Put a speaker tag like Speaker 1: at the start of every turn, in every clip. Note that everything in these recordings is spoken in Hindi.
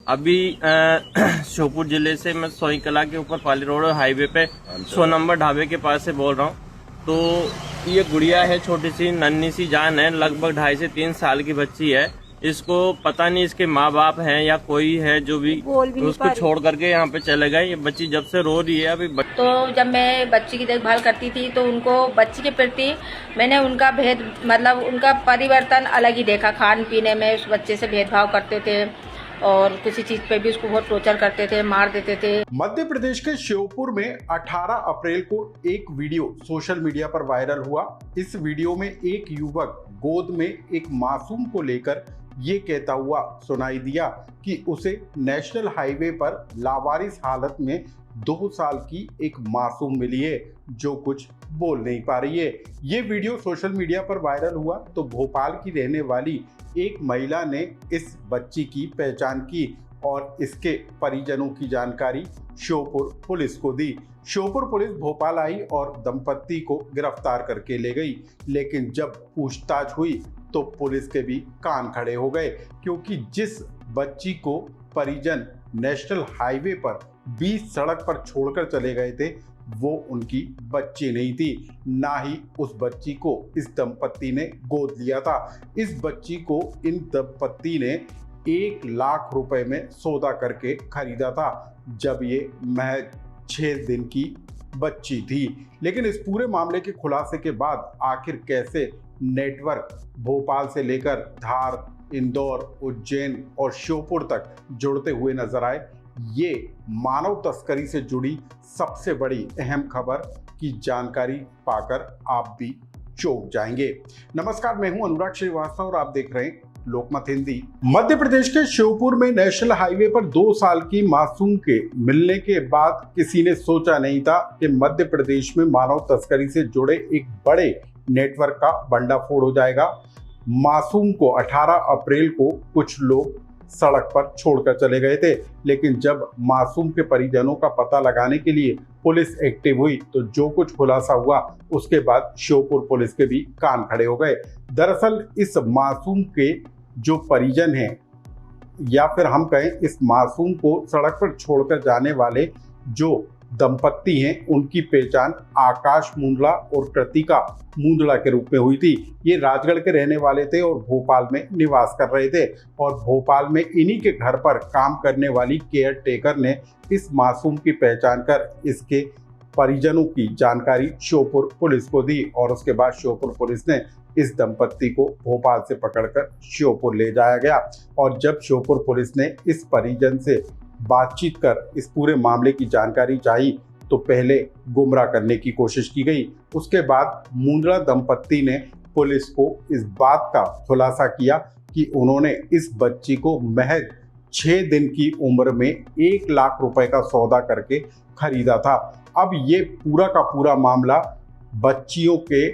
Speaker 1: अभी श्योपुर जिले से मैं सोई कला के ऊपर पाली रोड हाईवे पे 100 नंबर ढाबे के पास से बोल रहा हूँ। तो ये गुड़िया है, छोटी सी नन्ही सी जान है, लगभग 2.5 से 3 साल की बच्ची है। इसको पता नहीं इसके माँ बाप हैं या कोई है जो भी उसको छोड़ करके यहाँ पे चले गए। ये बच्ची जब से रो रही है अभी
Speaker 2: तो जब मैं बच्ची की देखभाल करती थी तो उनको बच्ची के प्रति मैंने उनका भेद मतलब उनका परिवर्तन अलग ही देखा। खान पीने में उस बच्चे से भेदभाव करते थे और किसी चीज पे भी उसको बहुत टॉर्चर करते थे, मार देते थे।
Speaker 3: मध्य प्रदेश के श्योपुर में 18 अप्रैल को एक वीडियो सोशल मीडिया पर वायरल हुआ। इस वीडियो में एक युवक गोद में एक मासूम को लेकर ये कहता हुआ सुनाई दिया कि उसे नेशनल हाईवे पर लावारिस हालत में 2 साल की एक मासूम मिली है जो कुछ बोल नहीं पा रही है। ये वीडियो सोशल मीडिया पर वायरल हुआ तो भोपाल की रहने वाली एक महिला ने इस बच्ची की पहचान की और इसके परिजनों की जानकारी श्योपुर पुलिस को दी। श्योपुर पुलिस भोपाल आई और दंपत्ति को गिरफ्तार करके ले गई, लेकिन जब पूछताछ हुई तो पुलिस के भी कान खड़े हो गए, क्योंकि जिस बच्ची को परिजन नेशनल हाईवे पर 20 सड़क पर छोड़कर चले गए थे वो उनकी बच्ची नहीं थी, ना ही उस बच्ची को इस दंपत्ति ने गोद लिया था। इस बच्ची को इन दंपत्ति ने 1 लाख रुपए में सौदा करके खरीदा था जब ये महज 6 दिन की बच्ची थी। लेकिन इस पूरे मामले के खुलासे के बाद आखिर कैसे नेटवर्क भोपाल से लेकर धार, इंदौर, उज्जैन और श्योपुर तक जुड़ते हुए नजर आए, ये मानव तस्करी से जुड़ी सबसे बड़ी अहम खबर की जानकारी पाकर आप भी चौंक जाएंगे। नमस्कार, मैं हूं अनुराग श्रीवास्तव और आप देख रहे हैं लोकमत हिंदी। मध्य प्रदेश के श्योपुर में नेशनल हाईवे पर 2 साल की मासूम के मिलने के बाद किसी ने सोचा नहीं था कि मध्य प्रदेश में मानव तस्करी से जुड़े एक बड़े नेटवर्क का भंडाफोड़ हो जाएगा। मासूम को 18 अप्रैल को कुछ लोग सड़क पर छोड़कर चले गए थे, लेकिन जब मासूम के परिजनों का पता लगाने के लिए पुलिस एक्टिव हुई तो जो कुछ खुलासा हुआ उसके बाद श्योपुर पुलिस के भी कान खड़े हो गए। दरअसल इस मासूम के जो परिजन हैं या फिर हम कहें इस मासूम को सड़क पर छोड़कर जाने वाले जो दंपत्ति हैं उनकी पहचान आकाश मुंदला और कृतिका मुंदला के रूप में हुई थी। ये राजगढ़ के रहने वाले थे और भोपाल में निवास कर रहे थे और भोपाल में इन्हीं के घर पर काम करने वाली केयर टेकर ने इस मासूम की पहचान कर इसके परिजनों की जानकारी श्योपुर पुलिस को दी और उसके बाद श्योपुर पुलिस ने इस दंपत्ति को भोपाल से पकड़कर श्योपुर ले जाया गया। और जब श्योपुर पुलिस ने इस परिजन से बातचीत कर इस पूरे मामले की जानकारी चाही तो पहले गुमराह करने की कोशिश की गई। उसके बाद मुंदला दंपत्ति ने पुलिस को इस बात का खुलासा किया कि उन्होंने इस बच्ची को महज 6 दिन की उम्र में 1 लाख रुपए का सौदा करके खरीदा था। अब ये पूरा का पूरा मामला बच्चियों के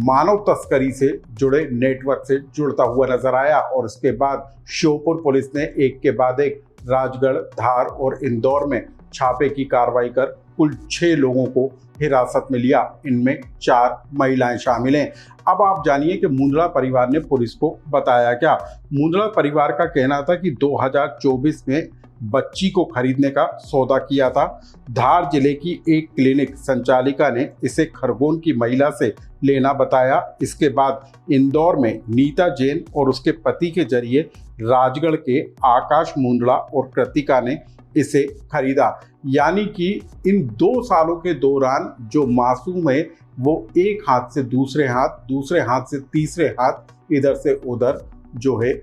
Speaker 3: मानव तस्करी से जुड़े नेटवर्क से जुड़ता हुआ नजर आया और उसके बाद श्योपुर पुलिस ने एक के बाद एक राजगढ़, धार और इंदौर में छापे की कार्रवाई कर कुल 6 लोगों को हिरासत में लिया। इनमें 4 महिलाएं शामिल हैं। अब आप जानिए कि मुंदला परिवार ने पुलिस को बताया क्या। मुंदला परिवार का कहना था कि 2024 में बच्ची को खरीदने का सौदा किया था। धार जिले की एक क्लिनिक संचालिका ने इसे खरगोन की महिला से लेना बताया। इसके बाद इंदौर में नीता जैन और उसके पति के जरिए राजगढ़ के आकाश मुंदला और कृतिका ने इसे खरीदा। यानी कि इन 2 सालों के दौरान जो मासूम है वो एक हाथ से दूसरे हाथ से तीसरे हाथ इधर से उधर जो है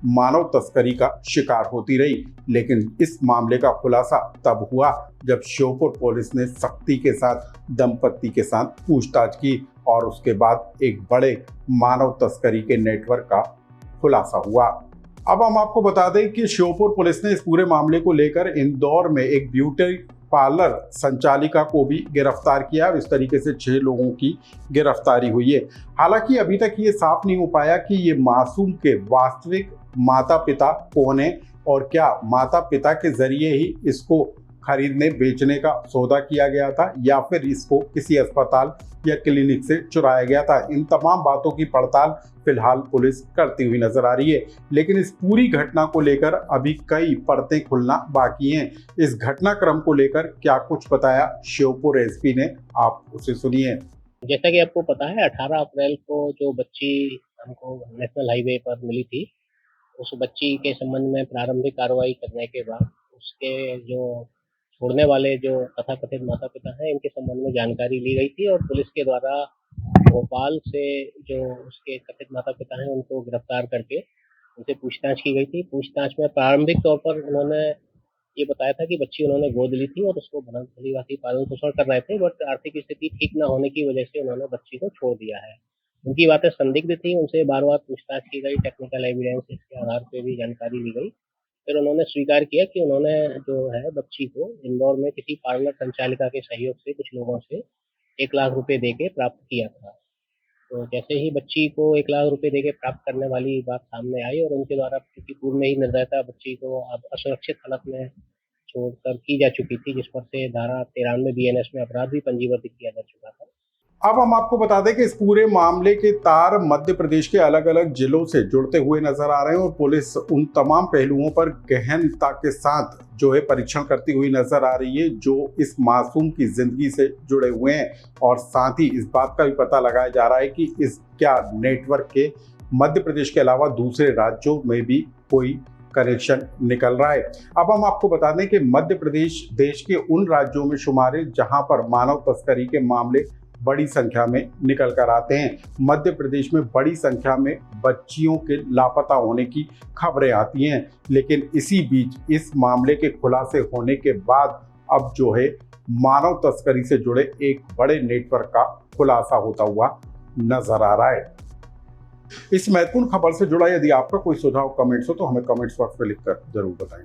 Speaker 3: मानव तस्करी का शिकार होती रही। लेकिन इस मामले का खुलासा तब हुआ जब श्योपुर पुलिस ने सख्ती के साथ दंपत्ति के साथ पूछताछ की और उसके बाद एक बड़े मानव तस्करी के नेटवर्क का खुलासा हुआ। अब हम आपको बता दें कि श्योपुर पुलिस ने इस पूरे मामले को लेकर इंदौर में एक ब्यूटी पार्लर संचालिका को भी गिरफ्तार किया। इस तरीके से 6 लोगों की गिरफ्तारी हुई है। हालांकि अभी तक ये साफ नहीं हो पाया कि ये मासूम के वास्तविक माता पिता कौन है और क्या माता पिता के जरिए ही इसको खरीदने बेचने का सौदा किया गया था या फिर इसको किसी अस्पताल या क्लिनिक से चुराया गया था। इन तमाम बातों की पड़ताल फिलहाल पुलिस करती हुई नजर आ रही है, लेकिन इस पूरी घटना को लेकर अभी कई परतें खुलना बाकी हैं। इस घटनाक्रम को लेकर क्या कुछ बताया श्योपुर एसपी ने, आप उसे सुनिए।
Speaker 4: जैसा कि आपको पता है 18 अप्रैल को जो बच्ची हमको नेशनल हाईवे पर मिली थी, उस बच्ची के संबंध में प्रारंभिक कार्रवाई करने के बाद उसके जो छोड़ने वाले जो तथाकथित माता पिता हैं, इनके संबंध में जानकारी ली गई थी और पुलिस के द्वारा भोपाल से जो उसके कथित माता पिता हैं उनको गिरफ्तार करके उनसे पूछताछ की गई थी। पूछताछ में प्रारंभिक तौर पर उन्होंने ये बताया था कि बच्ची उन्होंने गोद ली थी और उसको भली-भांति पालन पोषण कर रहे थे, बट आर्थिक स्थिति ठीक न होने की वजह से उन्होंने बच्ची को छोड़ दिया है। उनकी बातें संदिग्ध थी, उनसे बार-बार पूछताछ की गई, टेक्निकल एविडेंस के आधार पे भी जानकारी ली गई। फिर उन्होंने स्वीकार किया कि उन्होंने जो है बच्ची को इंदौर में किसी पार्लर संचालिका के सहयोग से कुछ लोगों से 1 लाख रुपए देके प्राप्त किया था। तो जैसे ही बच्ची को 1 लाख रुपए देके प्राप्त करने वाली बात सामने आई और उनके द्वारा क्योंकि पूर्व में ही निर्दयता बच्ची को अब असुरक्षित हालत में छोड़कर की जा चुकी थी, जिस पर से धारा 93 बीएनएस में अपराध भी पंजीबद्ध किया जा चुका था।
Speaker 3: अब हम आपको बता दें कि इस पूरे मामले के तार मध्य प्रदेश के अलग अलग जिलों से जुड़ते हुए नजर आ रहे हैं और पुलिस उन तमाम पहलुओं पर गहनता के साथ जो है परीक्षण करती हुई नजर आ रही है जो इस मासूम की जिंदगी से जुड़े हुए हैं, और साथ ही इस बात का भी पता लगाया जा रहा है कि इस क्या नेटवर्क के मध्य प्रदेश के अलावा दूसरे राज्यों में भी कोई कनेक्शन निकल रहा है। अब हम आपको बता दें कि मध्य प्रदेश देश के उन राज्यों में शुमार है जहां पर मानव तस्करी के मामले बड़ी संख्या में निकल कर आते हैं। मध्य प्रदेश में बड़ी संख्या में बच्चियों के लापता होने की खबरें आती हैं, लेकिन इसी बीच इस मामले के खुलासे होने के बाद अब जो है मानव तस्करी से जुड़े एक बड़े नेटवर्क का खुलासा होता हुआ नजर आ रहा है। इस महत्वपूर्ण खबर से जुड़ा यदि आपका कोई सुझाव कमेंट्स हो तो हमें कमेंट्स बॉक्स में लिखकर जरूर बताएं।